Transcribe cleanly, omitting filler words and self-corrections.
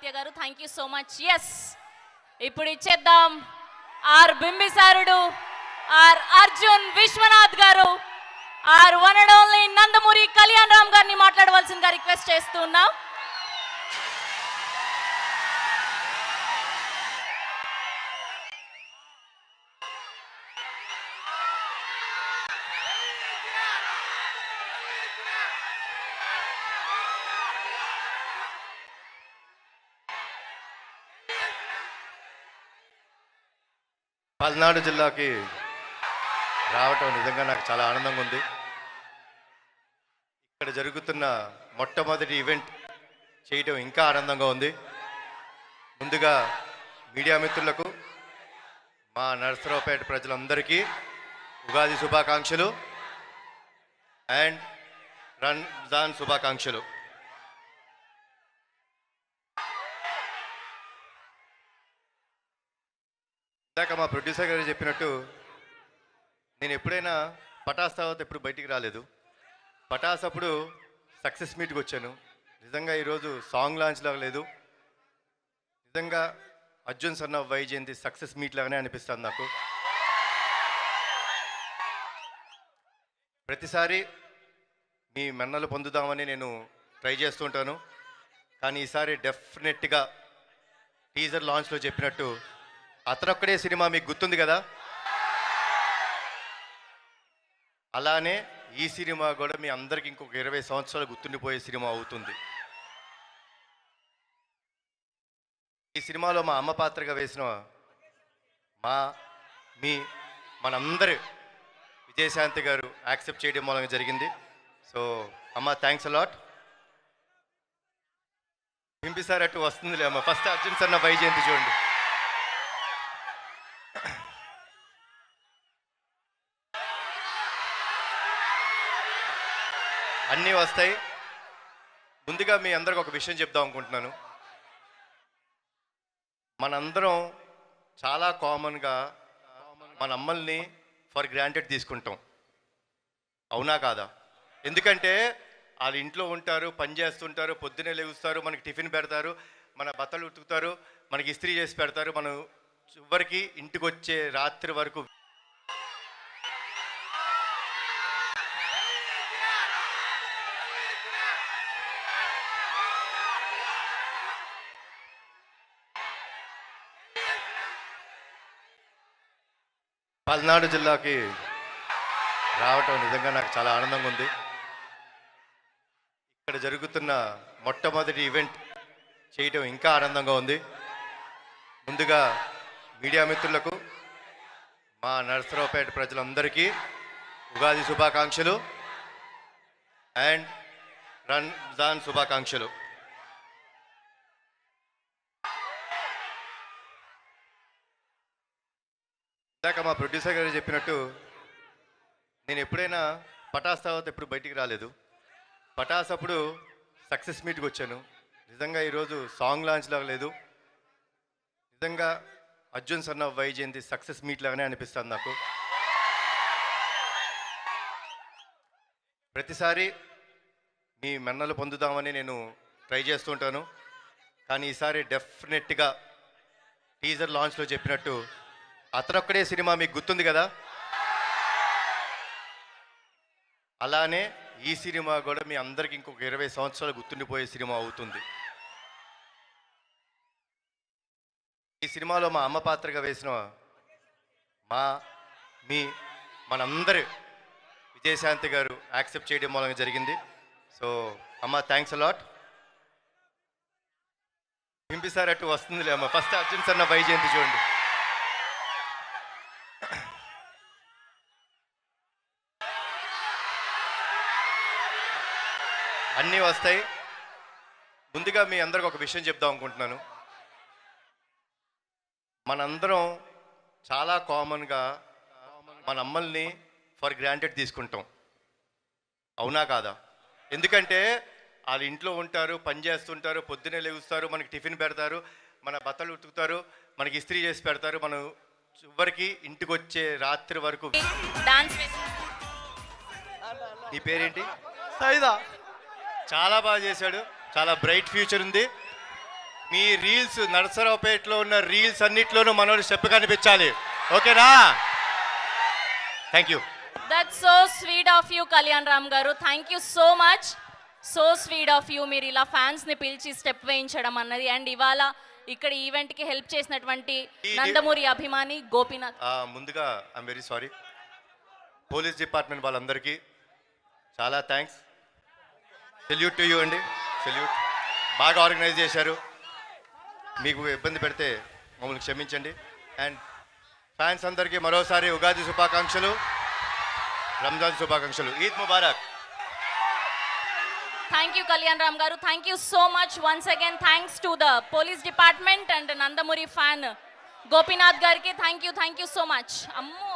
ఆదిత్య గారు, thank you so much. Yes, ఇప్పుడు ఇచ్చేద్దాం ఆర్ బింబిసారుడు, ఆర్ అర్జున్ విశ్వనాథ్ గారు, our one and only Nandamuri Kalyan Ram గారిని మాట్లాడవలసిందిగా రిక్వెస్ట్ చేస్తూ ఉన్నాం. పల్నాడు జిల్లాకి రావటం నిజంగా నాకు చాలా ఆనందంగా ఉంది. ఇక్కడ జరుగుతున్న మొట్టమొదటి ఈవెంట్ చేయటం ఇంకా ఆనందంగా ఉంది. ముందుగా మీడియా మిత్రులకు, మా నరసరావుపేట ప్రజలందరికీ ఉగాది శుభాకాంక్షలు అండ్ రంజాన్ శుభాకాంక్షలు. ఇందాక మా ప్రొడ్యూసర్ గారు చెప్పినట్టు నేను ఎప్పుడైనా పటాస్ తర్వాత ఎప్పుడు బయటికి రాలేదు. పటాస్ అప్పుడు సక్సెస్ మీట్కి వచ్చాను. నిజంగా ఈరోజు సాంగ్ లాంచ్ లాగా లేదు, నిజంగా Arjun son of Vyjayanthi success meet లాగానే అనిపిస్తుంది నాకు. ప్రతిసారి మీ మన్నలు పొందుదామని నేను ట్రై చేస్తుంటాను, కానీ ఈసారి డెఫినెట్గా టీజర్ లాంచ్లో చెప్పినట్టు అతనొక్కడే సినిమా మీకు గుర్తుంది కదా, అలానే ఈ సినిమా కూడా మీ అందరికి ఇంకొక 20 సంవత్సరాలు గుర్తుండిపోయే సినిమా అవుతుంది. ఈ సినిమాలో మా అమ్మ పాత్రగా వేసిన మనందరి విజయశాంతి గారు యాక్సెప్ట్ చేయడం మూలంగా జరిగింది. సో అమ్మ, థ్యాంక్స్ అలాట్. పింపిసార్ అటు వస్తుందిలే అమ్మ. ఫస్ట్ అర్జున్ సన్న వైజయంతి చూడండి. అన్నీ వస్తాయి. ముందుగా మీ అందరికి ఒక విషయం చెప్దాం అనుకుంటున్నాను. మనందరం చాలా కామన్గా మన అమ్మల్ని ఫర్ గ్రాంటెడ్ తీసుకుంటాం, అవునా కాదా? ఎందుకంటే వాళ్ళు ఇంట్లో ఉంటారు, పని చేస్తుంటారు, పొద్దున్నే లేగుస్తారు, మనకి టిఫిన్ పెడతారు, మన బట్టలు ఉతుకుతారు, మనకి ఇస్త్రీ చేసి పెడతారు, మనం చివరికి ఇంటికి వచ్చే రాత్రి వరకు పల్నాడు జిల్లాకి రావటం నిజంగా నాకు చాలా ఆనందంగా ఉంది. ఇక్కడ జరుగుతున్న మొట్టమొదటి ఈవెంట్ చేయటం ఇంకా ఆనందంగా ఉంది. ముందుగా మీడియా మిత్రులకు, మా నరసరావుపేట ప్రజలందరికీ ఉగాది శుభాకాంక్షలు అండ్ రంజాన్ శుభాకాంక్షలు. ఇందాక మా ప్రొడ్యూసర్ గారు చెప్పినట్టు నేను ఎప్పుడైనా పటాస్ తర్వాత ఎప్పుడు బయటికి రాలేదు. పటాస్ అప్పుడు సక్సెస్ మీట్కి వచ్చాను. నిజంగా ఈరోజు సాంగ్ లాంచ్ లాగా లేదు, నిజంగా Arjun son of Vyjayanthi success meet లాగానే అనిపిస్తుంది నాకు. ప్రతిసారి మీ మన్నలు పొందుదామని నేను ట్రై చేస్తుంటాను, కానీ ఈసారి డెఫినెట్గా టీజర్ లాంచ్లో చెప్పినట్టు అతనొక్కడే సినిమా మీకు గుర్తుంది కదా, అలానే ఈ సినిమా కూడా మీ అందరికి ఇంకొక 20 సంవత్సరాలు గుర్తుండిపోయే సినిమా అవుతుంది. ఈ సినిమాలో మా అమ్మ పాత్రగా వేసిన మనందరి విజయశాంతి గారు యాక్సెప్ట్ చేయడం మూలంగా జరిగింది. సో అమ్మ, థ్యాంక్స్ అలాట్. పింపిసార్ అటు వస్తుందిలే అమ్మ. ఫస్ట్ అర్జున్ సన్న వైజయంతి చూడండి. అన్నీ వస్తాయి. ముందుగా మీ అందరికి ఒక విషయం చెప్దాం అనుకుంటున్నాను. మనందరం చాలా కామన్గా మన అమ్మల్ని ఫర్ గ్రాంటెడ్ తీసుకుంటాం, అవునా కాదా? ఎందుకంటే వాళ్ళు ఇంట్లో ఉంటారు, పని చేస్తుంటారు, పొద్దున్నే లేగుస్తారు, మనకి టిఫిన్ పెడతారు, మన బట్టలు ఉతుకుతారు, మనకి ఇస్త్రీ చేసి పెడతారు, మనం చివరికి ఇంటికి వచ్చే రాత్రి వరకు. నీ పేరేంటి? సైదా. చాలా బాగా చేశాడు, చాలా బ్రైట్ ఫ్యూచర్ ఉంది. మీ రీల్స్ నరసరావుపేటలో ఉన్న రీల్స్ అన్నిట్లోనూ మనోడు స్టెప్ కనిపించాలి. ఓకేనా? Thank you. That's so sweet of you Kalyan Ram గారు. Thank you so much. So sweet of you. మీరు ఇలా ఫ్యాన్స్ని పిలిచి స్టెప్ వేయించడం అన్నది. అండ్ ఇవాళ ఇక్కడ ఈవెంట్కి హెల్ప్ చేసినటువంటి నందమూరి అభిమాని గోపీనాథ్. ముందుగా I'm very sorry. Police department వాళ్ళందరికీ చాలా థ్యాంక్స్. సెల్యూట్ టు యూ అండి. సెల్యూట్. బాగా ఆర్గనైజ్ చేశారు. మీకు ఇబ్బంది పెడితే మమ్మల్ని క్షమించండి. అండ్ ఫ్యాన్స్ అందరికీ మరోసారి ఉగాది శుభాకాంక్షలు, రంజాన్ శుభాకాంక్షలు. Eid Mubarak. Thank you, Kalyan Ram Garu. Thank you so much once again. Thanks to the police department and Nandamuri fan Gopinath Garki. Thank you so much. Ammo.